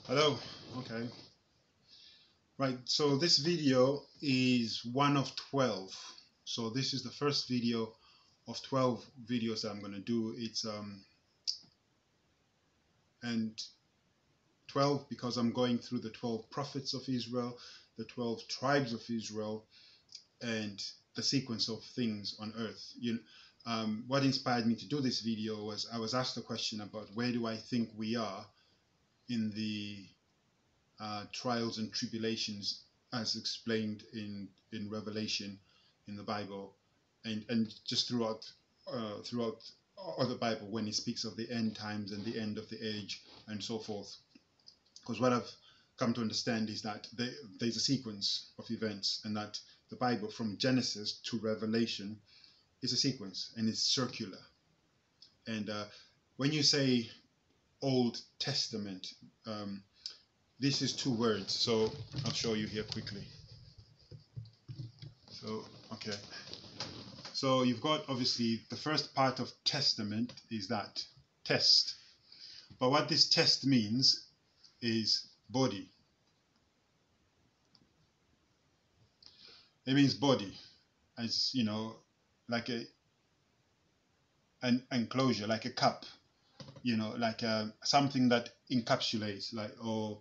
Hello. Okay. Right. So this video is one of 12. So this is the first video of 12 videos that I'm going to do. It's and 12 because I'm going through the 12 prophets of Israel, the 12 tribes of Israel, and the sequence of things on earth. What inspired me to do this video was I was asked a question about where do I think we are in the trials and tribulations as explained in Revelation, in the Bible, and just throughout all the Bible when it speaks of the end times and the end of the age and so forth. Because what I've come to understand is that there's a sequence of events, and that the Bible from Genesis to Revelation is a sequence and it's circular. And when you say Old Testament, this is two words, so I'll show you here quickly. So, okay. So you've got, obviously, the first part of testament is that test. But what this test means is body. It means body, as you know, like an enclosure, like a cup, like something that encapsulates, or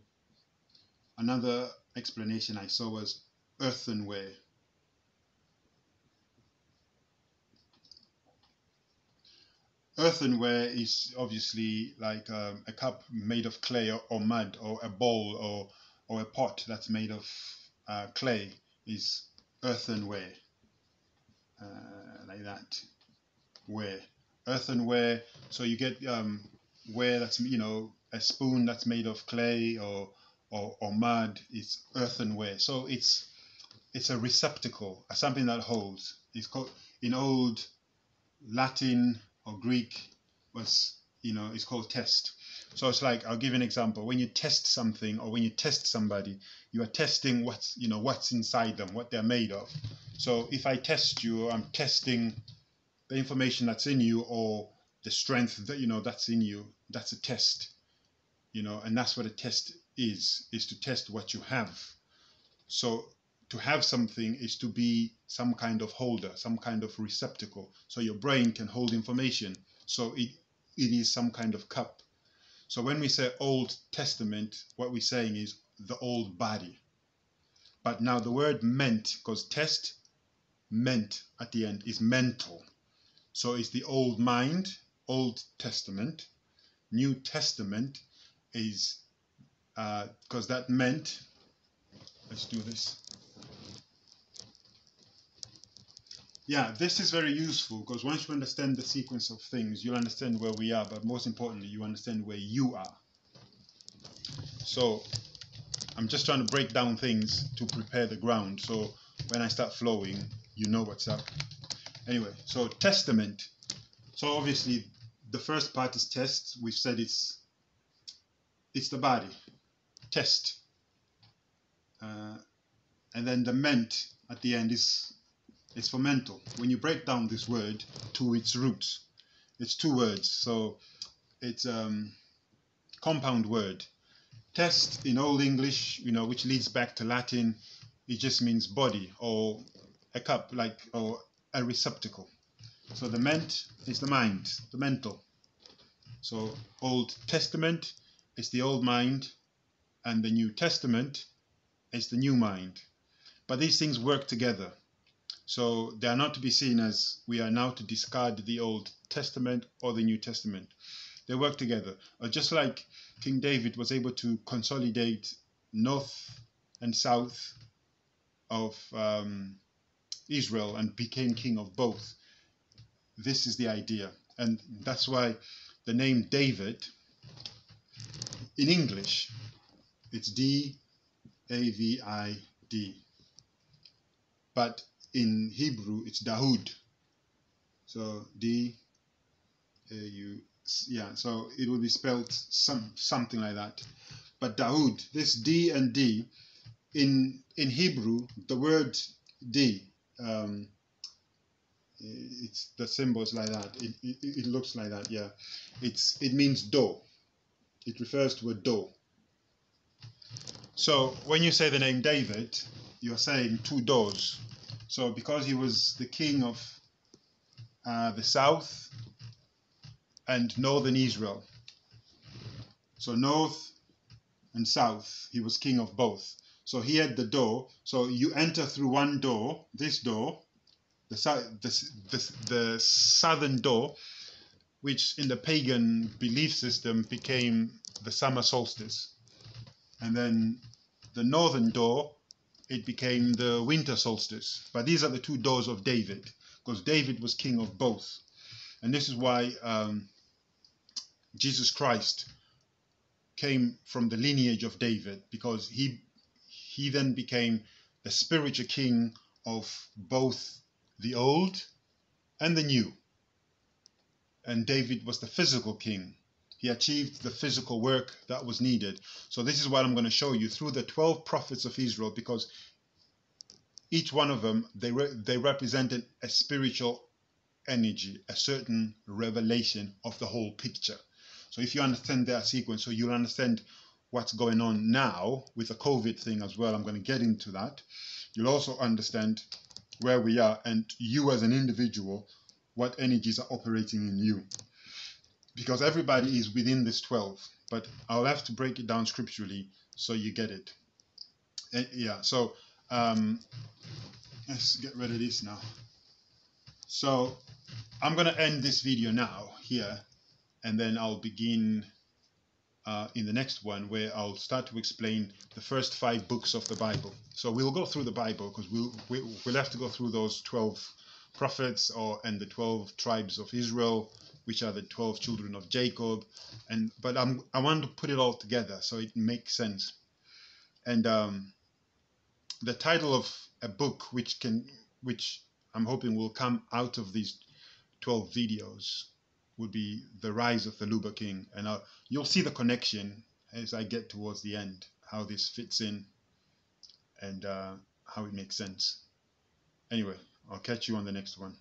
another explanation I saw was earthenware. Earthenware is obviously like a cup made of clay or mud, or a bowl or a pot that's made of clay is earthenware, like that. Ware, earthenware. So you get ware that's a spoon that's made of clay or mud. It's earthenware. So it's a receptacle, something that holds. It's called, in old Latin or Greek, it's called test. So it's like, I'll give you an example. When you test something, or when you test somebody, you are testing what's inside them, what they're made of. So if I test you, I'm testing the information that's in you, or the strength that that's in you. That's a test, and that's what a test is to test what you have. So to have something is to be some kind of holder, some kind of receptacle. So your brain can hold information. So it is some kind of cup. So when we say Old Testament, what we're saying is the old body. But now the word meant, because test, meant at the end, is mental. So it's the old mind, Old Testament. New Testament is, because that meant, let's do this. Yeah, this is very useful, because once you understand the sequence of things, you'll understand where we are, but most importantly, you understand where you are. So I'm just trying to break down things to prepare the ground, so when I start flowing, you know what's up. Anyway, so testament. So obviously the first part is test. We've said it's the body. Test. And then the ment at the end is for mental. When you break down this word to its roots, it's two words. So it's compound word. Test in Old English, which leads back to Latin, it just means body, or a cup, or a receptacle. So the ment is the mind, the mental. So Old Testament is the old mind, and the New Testament is the new mind. But these things work together. So they are not to be seen as we are now to discard the Old Testament or the New Testament. They work together. Just like King David was able to consolidate north and south of Israel and became king of both. This is the idea. And that's why the name David, in English, it's D-A-V-I-D. But in Hebrew, it's Dahoud. So D-A-U, yeah, so it will be spelled something like that. But Dahoud, this D and D, in Hebrew, the word D, it's the symbols like that. It looks like that, yeah. It means dough. It refers to a dough. So when you say the name David, you're saying two doors. So because he was the king of the south and northern Israel, so north and south, he was king of both. So he had the door. So you enter through one door, this door, the southern door, which in the pagan belief system became the summer solstice. And then the northern door, it became the winter solstice. But these are the two doors of David, because David was king of both. And this is why Jesus Christ came from the lineage of David, because he then became the spiritual king of both the old and the new. And David was the physical king. He achieved the physical work that was needed. So this is what I'm going to show you through the 12 prophets of Israel, because each one of them, they represented a spiritual energy, a certain revelation of the whole picture. So if you understand that sequence, so you'll understand what's going on now with the COVID thing as well. I'm going to get into that. You'll also understand where we are, and you as an individual, what energies are operating in you. Because everybody is within this 12, but I'll have to break it down scripturally so you get it. Yeah, so let's get rid of this now. So I'm going to end this video now here, and then I'll begin in the next one, where I'll start to explain the first 5 books of the Bible. So we'll go through the Bible, because we'll have to go through those 12 prophets and the 12 tribes of Israel, which are the 12 children of Jacob. But I want to put it all together so it makes sense. And the title of a book which I'm hoping will come out of these 12 videos would be The Rise of the Luba King. And you'll see the connection as I get towards the end, how this fits in and how it makes sense. Anyway, I'll catch you on the next one.